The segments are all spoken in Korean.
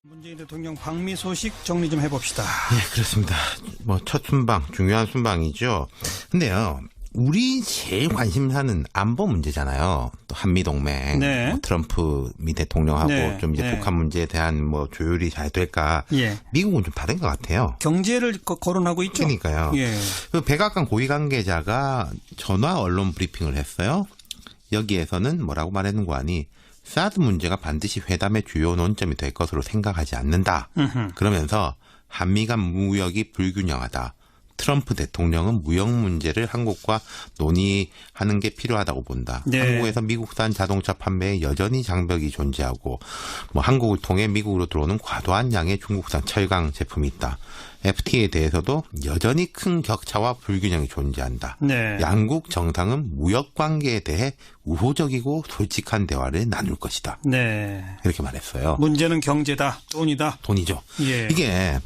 문재인 대통령 방미 소식 정리 좀 해봅시다. 예, 그렇습니다. 첫 순방, 중요한 순방이죠. 근데요, 우리 제일 관심사는 안보 문제잖아요. 또 한미동맹, 네. 트럼프 미 대통령하고 네. 좀 이제 네. 북한 문제에 대한 조율이 잘 될까. 예. 미국은 좀 다른 것 같아요. 경제를 거론하고 있죠. 그러니까요. 예. 그 백악관 고위 관계자가 전화 언론 브리핑을 했어요. 여기에서는 뭐라고 말했는 거 아니? 사드 문제가 반드시 회담의 주요 논점이 될 것으로 생각하지 않는다. 그러면서 한미 간 무역이 불균형하다. 트럼프 대통령은 무역 문제를 한국과 논의하는 게 필요하다고 본다. 네. 한국에서 미국산 자동차 판매에 여전히 장벽이 존재하고 한국을 통해 미국으로 들어오는 과도한 양의 중국산 철강 제품이 있다. FTA에 대해서도 여전히 큰 격차와 불균형이 존재한다. 네. 양국 정상은 무역 관계에 대해 우호적이고 솔직한 대화를 나눌 것이다. 네. 이렇게 말했어요. 문제는 경제다, 돈이다. 돈이죠. 예. 이게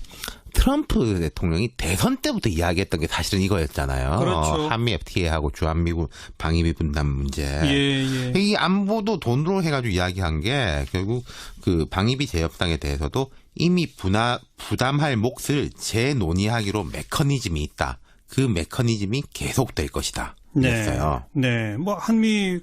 트럼프 대통령이 대선 때부터 이야기했던 게 사실은 이거였잖아요. 그렇죠. 한미 FTA하고 주한미군 방위비 분담 문제. 예. 이 안보도 돈으로 해가지고 이야기한 게 결국 그 방위비 재협상에 대해서도 이미 부담할 몫을 재논의하기로 메커니즘이 있다. 그 메커니즘이 계속될 것이다. 그랬어요. 네. 한미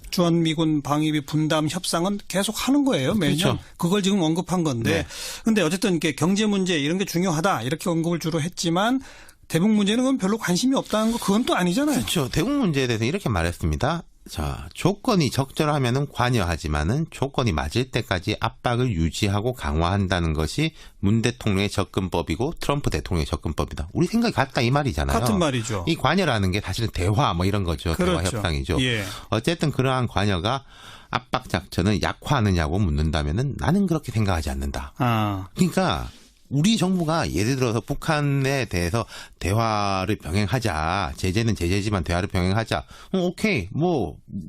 주한미군 방위비 분담 협상은 계속 하는 거예요, 매년. 그렇죠. 그걸 지금 언급한 건데. 네. 근데 어쨌든 이렇게 경제 문제 이런 게 중요하다 이렇게 언급을 주로 했지만 대북 문제는 그건 별로 관심이 없다는 거 그건 또 아니잖아요. 그렇죠. 대북 문제에 대해서 이렇게 말했습니다. 자, 조건이 적절하면은 관여하지만은 조건이 맞을 때까지 압박을 유지하고 강화한다는 것이 문 대통령의 접근법이고 트럼프 대통령의 접근법이다. 우리 생각이 같다 이 말이잖아요. 같은 말이죠. 이 관여라는 게 사실은 대화 이런 거죠. 그렇죠. 대화 협상이죠. 예. 어쨌든 그러한 관여가 압박 작전을 약화하느냐고 묻는다면은 나는 그렇게 생각하지 않는다. 그러니까 우리 정부가 예를 들어서 북한에 대해서 대화를 병행하자. 제재는 제재지만 대화를 병행하자. 오케이.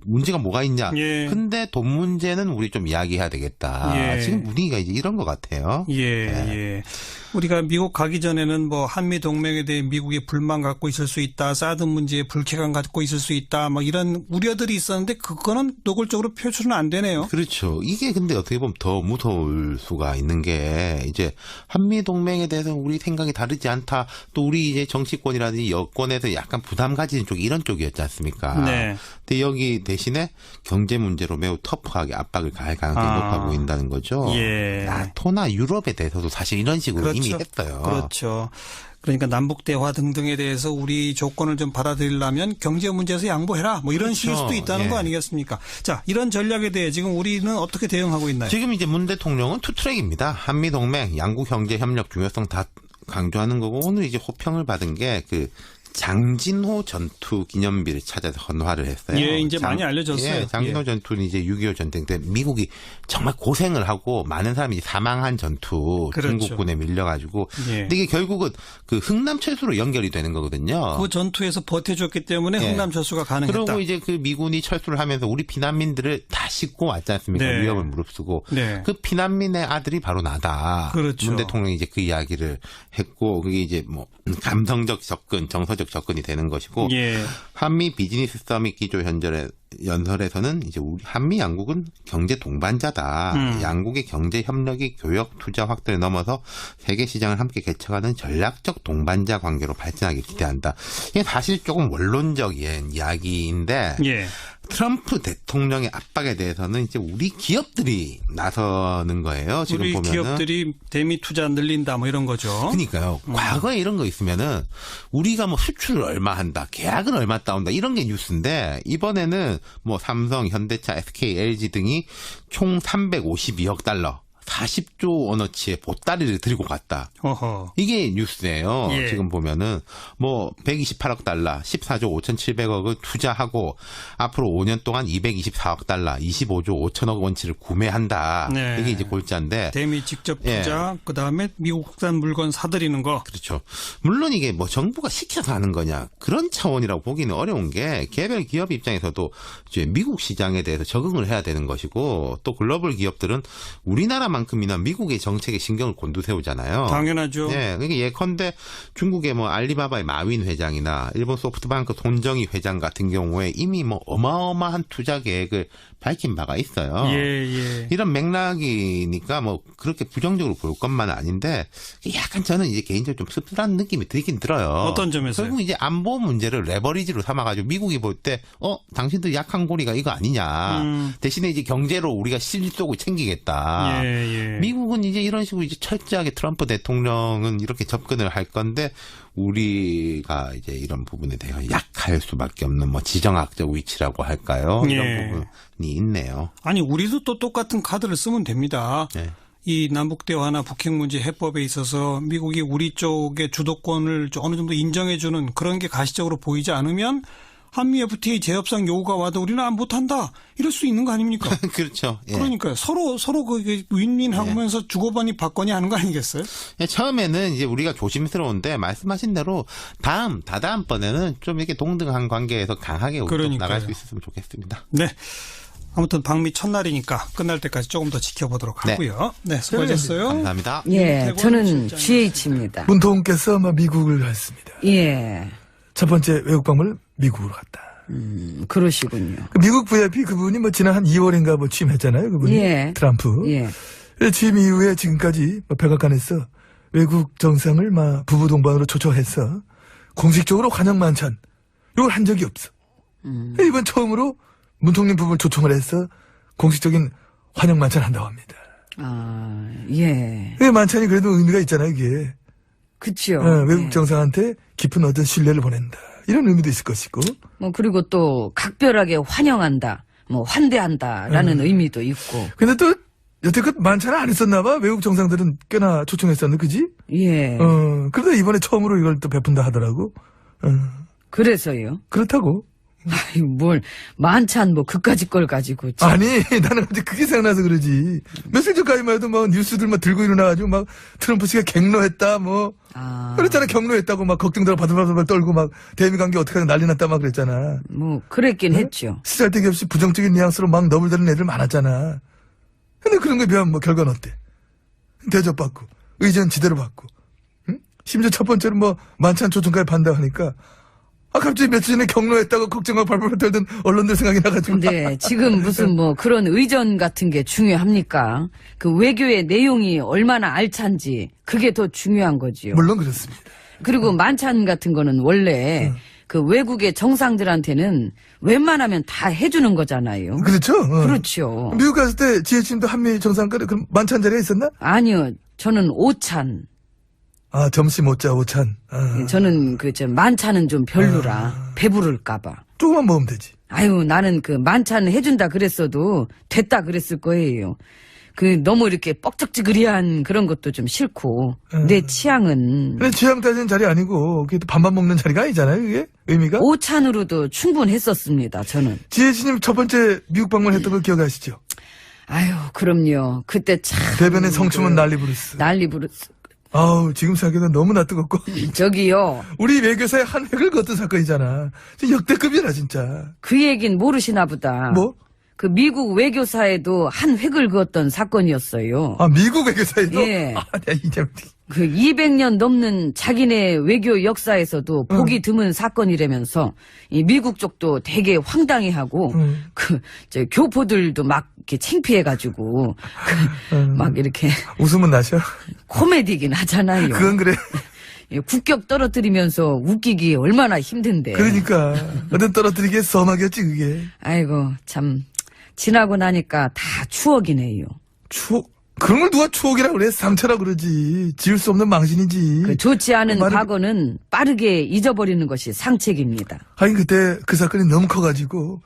문제가 뭐가 있냐. 예. 근데 돈 문제는 우리 좀 이야기해야 되겠다. 예. 지금 분위기가 이제 이런 것 같아요. 예. 우리가 미국 가기 전에는 한미 동맹에 대해 미국이 불만 갖고 있을 수 있다. 사드 문제에 불쾌감 갖고 있을 수 있다. 이런 우려들이 있었는데 그거는 노골적으로 표출은 안 되네요. 그렇죠. 이게 근데 어떻게 보면 더 무서울 수가 있는 게 이제 한미 동맹에 대해서 우리 생각이 다르지 않다. 또 우리 이제 정치권이라든지 여권에서 약간 부담 가지는 쪽이 이런 쪽이었지 않습니까? 네. 근데 여기 대신에 경제 문제로 매우 터프하게 압박을 가할 가능성이 높아 보인다는 거죠. 예. 나토나 유럽에 대해서도 사실 이런 식으로 그렇죠. 이미 했어요. 그렇죠. 그러니까 남북 대화 등등에 대해서 우리 조건을 좀 받아들이려면 경제 문제에서 양보해라. 이런 그렇죠. 식일 수도 있다는 거 아니겠습니까? 자, 이런 전략에 대해 지금 우리는 어떻게 대응하고 있나요? 지금 이제 문 대통령은 투트랙입니다. 한미 동맹, 양국 경제 협력 중요성 다 강조하는 거고 오늘 이제 호평을 받은 게 장진호 전투 기념비를 찾아서 헌화를 했어요. 예, 이제 많이 알려졌어요. 장진호 전투는 이제 6.25 전쟁 때 미국이 정말 고생을 하고 많은 사람이 사망한 전투, 그렇죠. 중국군에 밀려가지고. 예. 근데 이게 결국은 흥남 철수로 연결이 되는 거거든요. 그 전투에서 버텨줬기 때문에 흥남 철수가 가능했다. 그리고 이제 미군이 철수를 하면서 우리 피난민들을 다 싣고 왔지 않습니까? 네. 위협을 무릅쓰고. 네. 그 피난민의 아들이 바로 나다. 그렇죠. 문 대통령이 이제 그 이야기를 했고 그게 이제 감성적 접근, 정서적 접근이 되는 것이고. 예. 한미 비즈니스 서밋 기조 연설에서는 이제 우리 한미 양국은 경제 동반자다. 양국의 경제 협력이 교역 투자 확대를 넘어서 세계 시장을 함께 개척하는 전략적 동반자 관계로 발전하길 기대한다. 이게 사실 조금 원론적인 이야기인데 예. 트럼프 대통령의 압박에 대해서는 이제 우리 기업들이 나서는 거예요. 지금 우리 보면은. 기업들이 대미 투자 늘린다 이런 거죠. 그러니까요. 과거에 이런 거 있으면은 우리가 수출을 얼마 한다, 계약은 얼마 따온다 이런 게 뉴스인데 이번에는 삼성, 현대차, SK, LG 등이 총 352억 달러. 40조 원어치의 보따리를 들고 갔다. 어허. 이게 뉴스예요. 예. 지금 보면은 128억 달러, 14조 5,700억을 투자하고 앞으로 5년 동안 224억 달러, 25조 5천억 원치를 구매한다. 네. 이게 이제 골자인데. 대미 직접 투자, 예. 그다음에 미국산 물건 사들이는 거. 그렇죠. 물론 이게 정부가 시켜서 하는 거냐 그런 차원이라고 보기는 어려운 게 개별 기업 입장에서도 이제 미국 시장에 대해서 적응을 해야 되는 것이고 또 글로벌 기업들은 우리나라만큼이나 미국의 정책에 신경을 곤두세우잖아요. 당연하죠. 네, 그러니까 예컨대 중국의 알리바바의 마윈 회장이나 일본 소프트뱅크 손정희 회장 같은 경우에 이미 어마어마한 투자 계획을 밝힌 바가 있어요. 예. 이런 맥락이니까 뭐 그렇게 부정적으로 볼 것만 아닌데 약간 저는 이제 개인적으로 좀 씁쓸한 느낌이 들긴 들어요. 어떤 점에서요? 결국 이제 안보 문제를 레버리지로 삼아가지고 미국이 볼 때 당신들 약한 고리가 이거 아니냐. 대신에 이제 경제로 우리가 실속을 챙기겠다. 예. 미국은 이제 이런 식으로 이제 철저하게 트럼프 대통령은 이렇게 접근을 할 건데 우리가 이제 이런 부분에 대해서 약할 수밖에 없는 뭐 지정학적 위치라고 할까요? 예. 이런 부분이 있네요. 아니 우리도 또 똑같은 카드를 쓰면 됩니다. 네. 이 남북 대화나 북핵 문제 해법에 있어서 미국이 우리 쪽의 주도권을 어느 정도 인정해주는 그런 게 가시적으로 보이지 않으면 한미 FTA 재협상 요구가 와도 우리는 안 못한다 이럴 수 있는 거 아닙니까? 그렇죠. 예. 그러니까요. 서로 그 윈윈하면서 주고받니 받거니 하는 거 아니겠어요? 처음에는 이제 우리가 조심스러운데 말씀하신 대로 다다음번에는 좀 이렇게 동등한 관계에서 강하게 나갈 수 있었으면 좋겠습니다. 네. 아무튼 방미 첫날이니까 끝날 때까지 조금 더 지켜보도록 하고요. 네, 수고하셨어요. 감사합니다. 예, 저는 GH입니다. 문통께서 아마 미국을 갔습니다. 예, 첫 번째 외국 방문을 미국으로 갔다. 그러시군요. 그 미국 VIP 그분이 뭐 지난 한 2월인가 뭐 취임했잖아요. 그분이 예. 트럼프. 예, 취임 이후에 지금까지 뭐 백악관에서 외국 정상을 막 부부 동반으로 초청해서 공식적으로 환영 만찬 이걸 한 적이 없어. 이번 처음으로 문통님 부부를 초청을 해서 공식적인 환영 만찬 한다고 합니다. 아, 예, 이 만찬이 그래도 의미가 있잖아요, 이게. 그치요. 외국 예. 정상한테 깊은 어떤 신뢰를 보낸다. 이런 의미도 있을 것이고. 뭐 그리고 또 각별하게 환영한다, 뭐 환대한다라는 의미도 있고. 근데 또 여태껏 만찬을 안 했었나 봐. 외국 정상들은 꽤나 초청했었는데, 그지? 예, 그러다 이번에 처음으로 이걸 또 베푼다 하더라고. 그래서요. 그렇다고. 아이, 뭘 만찬 뭐 그까짓 걸 가지고. 참. 아니, 나는 근데 그게 생각나서 그러지. 며칠 전까지만 해도 막 뉴스들 막 들고 일어나가지고 막 트럼프 씨가 갱노했다, 뭐. 아, 그랬잖아, 경로했다고 막 걱정들 바들바들 떨고 막 대미 관계 어떻게 하냐 난리 났다 막 그랬잖아. 뭐 그랬긴 했죠. 쓰잘데기 없이 부정적인 뉘앙스로 막 너블대는 애들 많았잖아. 근데 그런 거에 비하면 뭐 결과는 어때? 대접받고, 의전 지대로 받고, 응? 심지어 첫 번째로 뭐 만찬 초청까지 판다 하니까 갑자기 며칠 전에 경로했다고 걱정하고 발발 떨던 언론들 생각이 나가지고. 근데 지금 무슨 뭐 그런 의전 같은 게 중요합니까? 그 외교의 내용이 얼마나 알찬지 그게 더 중요한 거지요. 물론 그렇습니다. 그리고 만찬 같은 거는 원래 그 외국의 정상들한테는 웬만하면 다 해주는 거잖아요. 그렇죠? 그렇죠. 미국 갔을 때 지혜진도 한미 정상간에 그럼 만찬 자리가 있었나? 아니요. 저는 오찬. 아, 점심 오찬. 저는 그 만찬은 좀 별로라. 배부를까봐. 조금만 먹으면 되지. 아유, 나는 그 만찬 해준다 그랬어도 됐다 그랬을 거예요. 그 너무 이렇게 뻑적지그리한 그런 것도 좀 싫고 내 취향은 근데 취향 따지는 자리 아니고 그게 또 반반 먹는 자리가 아니잖아요, 그게 의미가. 오찬으로도 충분했었습니다. 저는. 지혜진님 첫 번째 미국 방문했던 거 기억하시죠? 아유, 그럼요. 그때 참 대변인 성추문 난리 부르스. 난리 부르스. 아우, 지금 생각해도 너무나 뜨겁고. 저기요. 우리 외교사의 한 획을 걷은 사건이잖아. 진짜 역대급이라 진짜. 그 얘긴 모르시나 보다. 뭐? 그 미국 외교사에도 한 획을 그었던 사건이었어요. 아, 미국 외교사에도? 예. 아, 내가 이제. 그 200년 넘는 자기네 외교 역사에서도 보기 드문 사건이라면서 이 미국 쪽도 되게 황당해하고 저 교포들도 막 이렇게 창피해가지고 막 이렇게 웃음은 나셔? 코미디긴 하잖아요. 그건 그래. 국격 떨어뜨리면서 웃기기 얼마나 힘든데. 그러니까. 어떤 떨어뜨리기에 썸하겠지, 그게. 아이고 참 지나고 나니까 다 추억이네요. 추억. 그런 걸 누가 추억이라고 그래? 상처라고 그러지. 지울 수 없는 망신이지. 그 좋지 않은 말을- 과거는 빠르게 잊어버리는 것이 상책입니다. 하긴 그때 그 사건이 너무 커가지고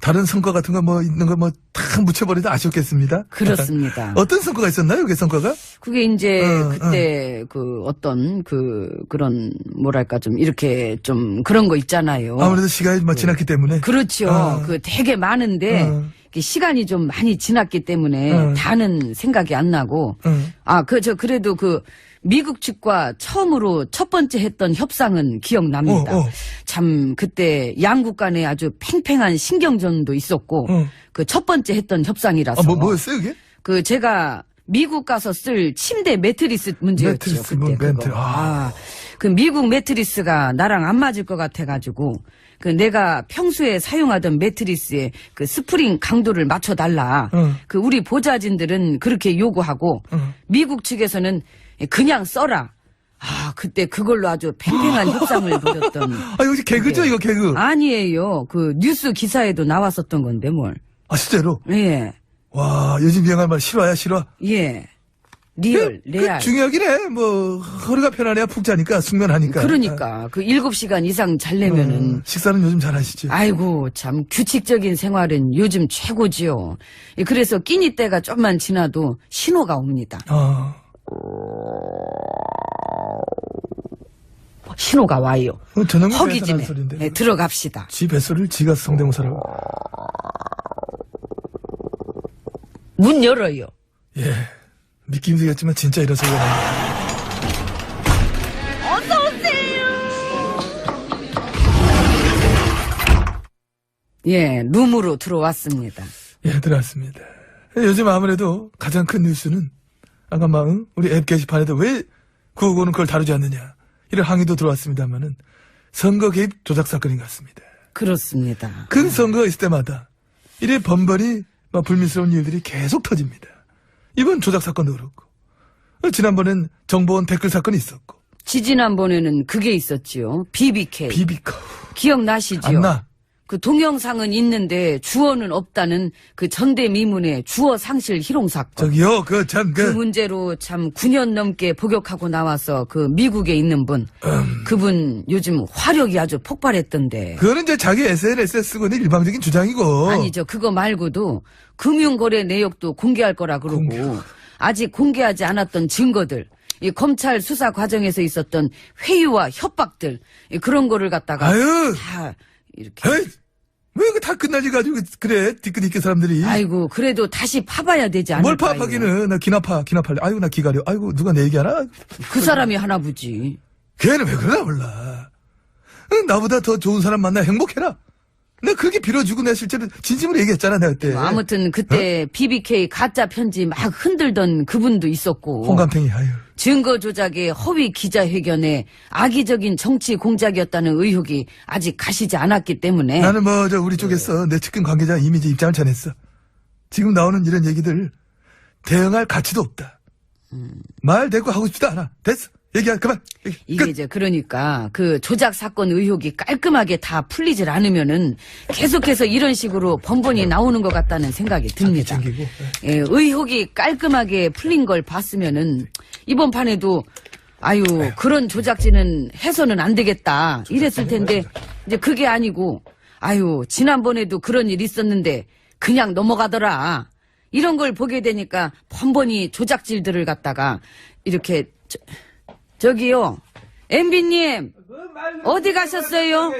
다른 성과 같은 거 뭐 있는 거 뭐 다 묻혀버리다 아셨겠습니다. 그렇습니다. 어떤 성과가 있었나요? 그 성과가? 그게 이제 그때 그 어떤 그런 뭐랄까 좀 이렇게 좀 그런 거 있잖아요. 아무래도 시간이 뭐 지났기 때문에. 그렇죠. 그 되게 많은데 이게 시간이 좀 많이 지났기 때문에 다는 생각이 안 나고 그래도 그 미국 측과 처음으로 첫 번째 했던 협상은 기억납니다. 참 그때 양국 간에 아주 팽팽한 신경전도 있었고 그 첫 번째 했던 협상이라서 뭐였어요, 그게? 그 제가 미국 가서 쓸 침대 매트리스 문제였죠. 매트리스, 그때 매트. 그거. 그 미국 매트리스가 나랑 안 맞을 것 같아가지고 그 내가 평소에 사용하던 매트리스에 그 스프링 강도를 맞춰달라. 응. 그 우리 보좌진들은 그렇게 요구하고 미국 측에서는 그냥 써라. 아 그때 그걸로 아주 팽팽한 협상을 벌였던. 아, 이거 개그죠, 이거 개그. 아니에요. 그 뉴스 기사에도 나왔었던 건데 뭘. 아, 실제로? 예. 와, 요즘 유행할 말 실화야, 실화? 예. 리얼, 레알. 중요하긴 해. 뭐, 허리가 편안해야 푹 자니까, 숙면하니까. 그러니까 그 7시간 이상 잘려면은 식사는 요즘 잘 하시죠? 아이고 참 규칙적인 생활은 요즘 최고지요. 예, 그래서 끼니 때가 좀만 지나도 신호가 옵니다. 신호가 와요. 저녁에 허기짐에 소리인데. 예, 들어갑시다. 지 뱃소리를 지가 성대모사라고. 문 열어요. 예. 믿기 힘들겠지만 진짜 이런 소리가 납니다. 예, 룸으로 들어왔습니다. 예, 들어왔습니다. 요즘 아무래도 가장 큰 뉴스는 아까 막 우리 앱 게시판에도 왜 구호고는 그걸 다루지 않느냐 이런 항의도 들어왔습니다만은 선거 개입 조작 사건인 것 같습니다. 그렇습니다. 그 선거가 있을 때마다 이래 번번이 막 불미스러운 일들이 계속 터집니다. 이번 조작 사건도 그렇고 지난번엔 정보원 댓글 사건이 있었고 지지난번에는 그게 있었지요. BBK. 비비카 기억나시지요? 안 나. 그 동영상은 있는데 주어는 없다는 그 전대미문의 주어 상실 희롱 사건. 저기요 그 그 문제로 참 9년 넘게 복역하고 나와서 그 미국에 있는 분. 그분 요즘 화력이 아주 폭발했던데. 그거는 이제 자기 SNS에 쓰고 있는 일방적인 주장이고 아니죠. 그거 말고도 금융거래 내역도 공개할 거라 그러고 아직 공개하지 않았던 증거들. 이 검찰 수사 과정에서 있었던 회유와 협박들. 그런 거를 갖다가 아유 다 이렇게. 에이, 왜 그 다 끝나지 가지고 그래 뒤끝있게 사람들이 아이고 그래도 다시 파봐야 되지 뭘 않을까요? 파악하기는 나 기나팔래 아이고 나 기가려 아이고 누가 내 얘기하나 그 사람이 하나 보지. 걔는 왜 그러나 몰라 나보다 더 좋은 사람 만나 행복해라 내가 그렇게 빌어주고 내가 실제로 진심으로 얘기했잖아 내가 그때 아무튼 그때 BBK 가짜 편지 막 흔들던 그분도 있었고 홍감탱이 아유 증거 조작에 허위 기자회견에 악의적인 정치 공작이었다는 의혹이 아직 가시지 않았기 때문에 나는 뭐 저 우리 쪽에서 내 측근 관계자 이미 이제 입장을 전했어 지금 나오는 이런 얘기들 대응할 가치도 없다 말 대꾸 하고 싶지도 않아 됐어 얘기하 그만 얘기, 이게 끝. 이제 그러니까 그 조작 사건 의혹이 깔끔하게 다 풀리질 않으면은 계속해서 이런 식으로 번번이 나오는 것 같다는 생각이 듭니다. 챙기고 예, 의혹이 깔끔하게 풀린 걸 봤으면은 이번 판에도 아유 그런 조작질은 해서는 안 되겠다 이랬을 텐데 이제 그게 아니고 아유 지난번에도 그런 일 있었는데 그냥 넘어가더라 이런 걸 보게 되니까 번번이 조작질들을 갖다가 이렇게 저기요 MB님 어디 가셨어요?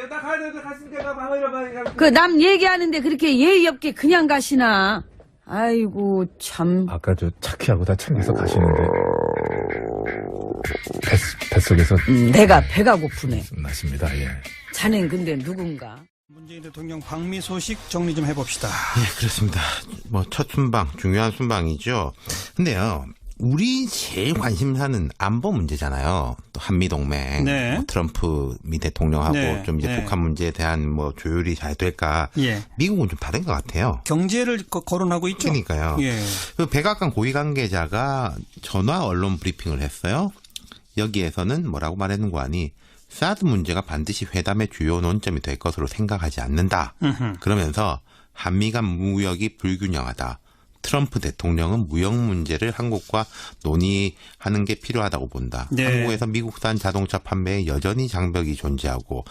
그 남 얘기하는데 그렇게 예의 없게 그냥 가시나? 아이고 참. 아까 저 차키하고 다 챙겨서 가시는데 뱃속에서 내가 배가 고프네. 맞습니다. 예. 자넨 근데 누군가? 문재인 대통령 방미 소식 정리 좀 해봅시다. 예, 그렇습니다. 뭐 첫 순방, 중요한 순방이죠. 근데요. 우리 제일 관심사는 안보 문제잖아요. 또 한미동맹, 네. 뭐 트럼프 미 대통령하고 네. 좀 이제 네. 북한 문제에 대한 뭐 조율이 잘 될까. 예. 미국은 좀 다른 것 같아요. 경제를 거론하고 있죠. 그러니까요. 예. 그 백악관 고위 관계자가 전화 언론 브리핑을 했어요. 여기에서는 뭐라고 말했는고 하니 사드 문제가 반드시 회담의 주요 논점이 될 것으로 생각하지 않는다. 그러면서 한미 간 무역이 불균형하다. 트럼프 대통령은 무역 문제를 한국과 논의하는 게 필요하다고 본다. 네. 한국에서 미국산 자동차 판매에 여전히 장벽이 존재하고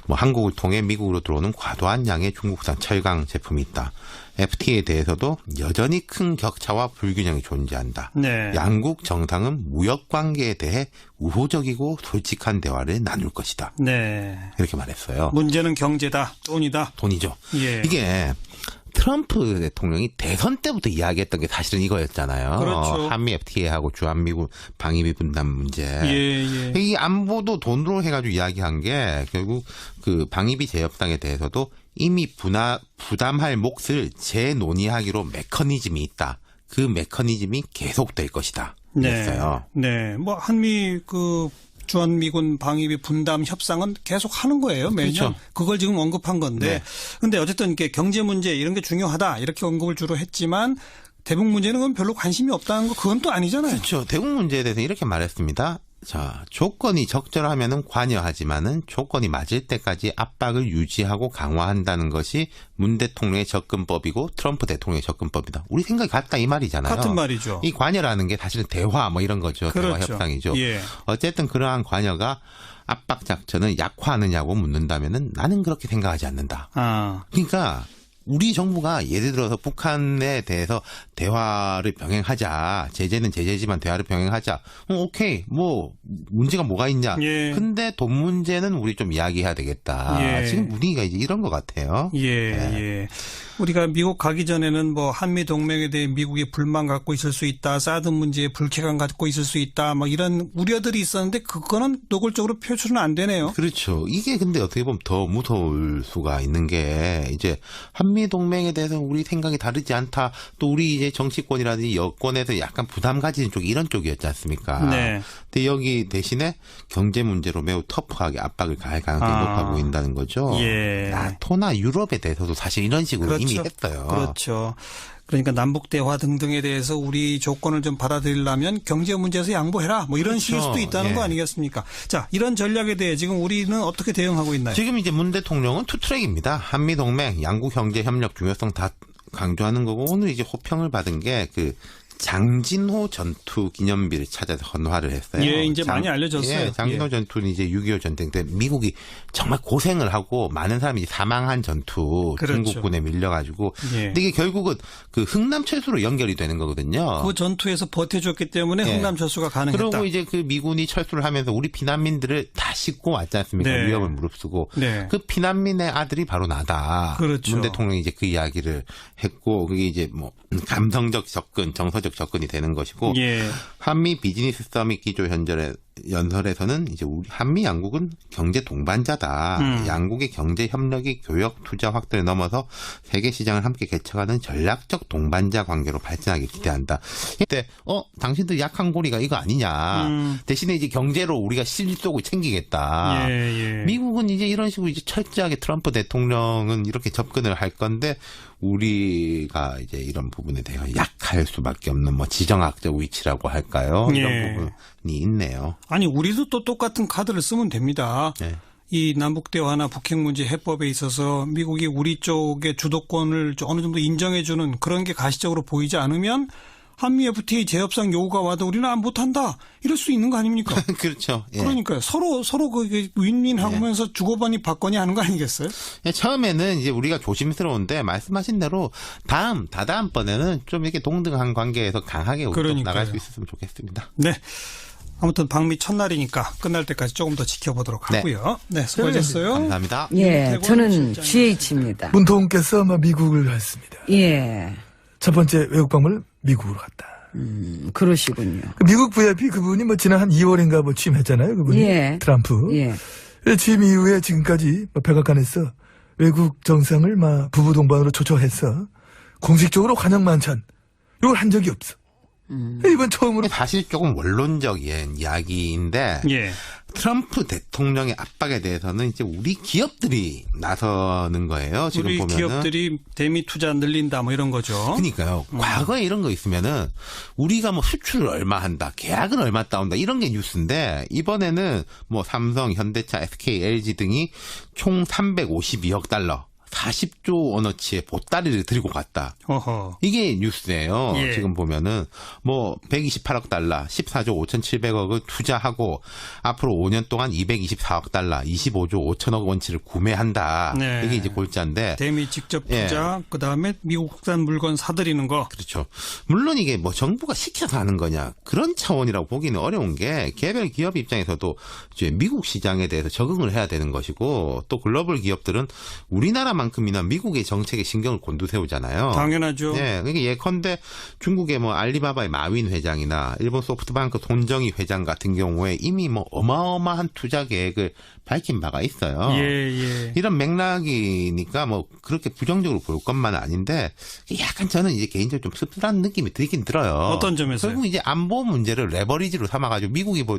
뭐 한국을 통해 미국으로 들어오는 과도한 양의 중국산 철강 제품이 있다. FTA에 대해서도 여전히 큰 격차와 불균형이 존재한다. 네. 양국 정상은 무역 관계에 대해 우호적이고 솔직한 대화를 나눌 것이다. 네. 이렇게 말했어요. 문제는 경제다, 돈이다. 돈이죠. 예. 이게 트럼프 대통령이 대선 때부터 이야기했던 게 사실은 이거였잖아요. 그렇죠. 한미 FTA하고 주한미군 방위비 분담 문제. 예. 이 안보도 돈으로 해가지고 이야기한 게 결국 그 방위비 재협상에 대해서도 이미 부담할 몫을 재논의하기로 메커니즘이 있다. 그 메커니즘이 계속될 것이다. 네. 그랬어요. 네. 뭐 한미 그 주한미군 방위비 분담 협상은 계속 하는 거예요. 매년. 그렇죠. 그걸 지금 언급한 건데. 네. 근데 어쨌든 이렇게 경제 문제 이런 게 중요하다 이렇게 언급을 주로 했지만 대북 문제는 그건 별로 관심이 없다는 거 그건 또 아니잖아요. 그렇죠. 대북 문제에 대해서 이렇게 말했습니다. 자, 조건이 적절하면은 관여하지만은 조건이 맞을 때까지 압박을 유지하고 강화한다는 것이 문 대통령의 접근법이고 트럼프 대통령의 접근법이다. 우리 생각이 같다 이 말이잖아요. 같은 말이죠. 이 관여라는 게 사실은 대화 뭐 이런 거죠. 대화 그렇죠. 협상이죠. 예. 어쨌든 그러한 관여가 압박 작전을 약화하느냐고 묻는다면은 나는 그렇게 생각하지 않는다. 아. 그러니까 우리 정부가 예를 들어서 북한에 대해서 대화를 병행하자. 제재는 제재지만 대화를 병행하자. 오케이. 뭐 문제가 뭐가 있냐. 예. 근데 돈 문제는 우리 좀 이야기해야 되겠다. 예. 지금 분위기가 이제 이런 것 같아요. 예, 예. 우리가 미국 가기 전에는 뭐 한미 동맹에 대해 미국이 불만 갖고 있을 수 있다. 사드 문제에 불쾌감 갖고 있을 수 있다. 뭐 이런 우려들이 있었는데 그거는 노골적으로 표출은 안 되네요. 그렇죠. 이게 근데 어떻게 보면 더 무서울 수가 있는 게 이제 한미 동맹에 대해서 우리 생각이 다르지 않다. 또 우리 이제 정치권이라든지 여권에서 약간 부담 가지는 쪽이 이런 쪽이었지 않습니까? 네. 근데 여기 대신에 경제 문제로 매우 터프하게 압박을 가할 가능성이 높아 보인다는 거죠. 예. 나토나 유럽에 대해서도 사실 이런 식으로 이미 했어요. 그렇죠. 그러니까 남북 대화 등등에 대해서 우리 조건을 좀 받아들이려면 경제 문제에서 양보해라. 뭐 이런 식일 수도 있다는 예. 거 아니겠습니까? 자, 이런 전략에 대해 지금 우리는 어떻게 대응하고 있나요? 지금 이제 문 대통령은 투트랙입니다. 한미 동맹, 양국 경제 협력 중요성 다 강조하는 거고 오늘 이제 호평을 받은 게 그 장진호 전투 기념비를 찾아서 헌화를 했어요. 예, 이제 많이 알려졌어요. 예, 장진호 예. 전투는 이제 6.25 전쟁 때 미국이 정말 고생을 하고 많은 사람이 사망한 전투 그렇죠. 중국군에 밀려가지고 예. 근데 이게 결국은 그 흥남철수로 연결이 되는 거거든요. 그 전투에서 버텨줬기 때문에 예. 흥남 철수가 가능했다. 그리고 이제 그 미군이 철수를 하면서 우리 피난민들을 다 싣고 왔지 않습니까? 네. 위협을 무릅쓰고. 네. 그 피난민의 아들이 바로 나다. 그렇죠. 문 대통령이 이제 그 이야기를 했고 그게 이제 뭐 감성적 접근, 정서적 접근이 되는 것이고 예. 한미 비즈니스 서밋 기조 연설에서는 이제 우리 한미 양국은 경제 동반자다. 양국의 경제 협력이 교역 투자 확대를 넘어서 세계 시장을 함께 개척하는 전략적 동반자 관계로 발전하길 기대한다. 이때 당신들 약한 고리가 이거 아니냐. 대신에 이제 경제로 우리가 실속을 챙기겠다. 예. 미국은 이제 이런 식으로 이제 철저하게 트럼프 대통령은 이렇게 접근을 할 건데 우리가 이제 이런 부분에 대해 약할 수밖에 없는 뭐 지정학적 위치라고 할까요? 예. 이런 부분이 있네요. 아니 우리도 또 똑같은 카드를 쓰면 됩니다. 네. 이 남북 대화나 북핵 문제 해법에 있어서 미국이 우리 쪽의 주도권을 어느 정도 인정해주는 그런 게 가시적으로 보이지 않으면 한미 FTA 재협상 요구가 와도 우리는 못한다 이럴 수 있는 거 아닙니까? 그렇죠. 예. 그러니까요. 서로 그 윈윈하면서 주고받니 받거니 하는 거 아니겠어요? 처음에는 이제 우리가 조심스러운데 말씀하신 대로 다다음번에는 좀 이렇게 동등한 관계에서 강하게 그러니까요. 나갈 수 있었으면 좋겠습니다. 네. 아무튼 방미 첫날이니까 끝날 때까지 조금 더 지켜보도록 네. 하고요. 네, 수고하셨어요. 감사합니다. 예, 윤태권 저는 실장님. GH입니다. 문통께서 아마 미국을 갔습니다. 예, 첫 번째 외국 방문을 미국으로 갔다. 그러시군요. 그 미국 VIP 그분이 뭐 지난 한 2월인가 뭐 취임했잖아요. 그분이 예. 트럼프. 예, 취임 이후에 지금까지 뭐 백악관에서 외국 정상을 막 부부 동반으로 초청해서 공식적으로 환영 만찬 이걸 한 적이 없어. 이번 처음으로 사실 조금 원론적인 이야기인데 예. 트럼프 대통령의 압박에 대해서는 이제 우리 기업들이 나서는 거예요. 지금 우리 보면은. 기업들이 대미 투자 늘린다 뭐 이런 거죠. 그러니까요. 과거에 이런 거 있으면은 우리가 뭐 수출을 얼마 한다, 계약은 얼마 따온다 이런 게 뉴스인데 이번에는 뭐 삼성, 현대차, SK, LG 등이 총 352억 달러. 40조 원어치의 보따리를 들고 갔다. 어허. 이게 뉴스예요. 예. 지금 보면은 뭐 128억 달러, 14조 5,700억을 투자하고 앞으로 5년 동안 224억 달러, 25조 5천억 원치를 구매한다. 네. 이게 이제 골자인데. 대미 직접 투자, 그다음에 미국산 물건 사들이는 거. 그렇죠. 물론 이게 뭐 정부가 시켜서 하는 거냐 그런 차원이라고 보기는 어려운 게 개별 기업 입장에서도 이제 미국 시장에 대해서 적응을 해야 되는 것이고 또 글로벌 기업들은 우리나라만큼이나 미국의 정책에 신경을 곤두세우잖아요. 당연하죠. 네, 그러니까 예컨대 중국의 뭐 알리바바의 마윈 회장이나 일본 소프트뱅크 손정희 회장 같은 경우에 이미 뭐 어마어마한 투자 계획을 밝힌 바가 있어요. 예. 이런 맥락이니까 뭐 그렇게 부정적으로 볼 것만은 아닌데 약간 저는 이제 개인적으로 좀 씁쓸한 느낌이 들긴 들어요. 어떤 점에서요? 결국 이제 안보 문제를 레버리지로 삼아가지고 미국이 뭐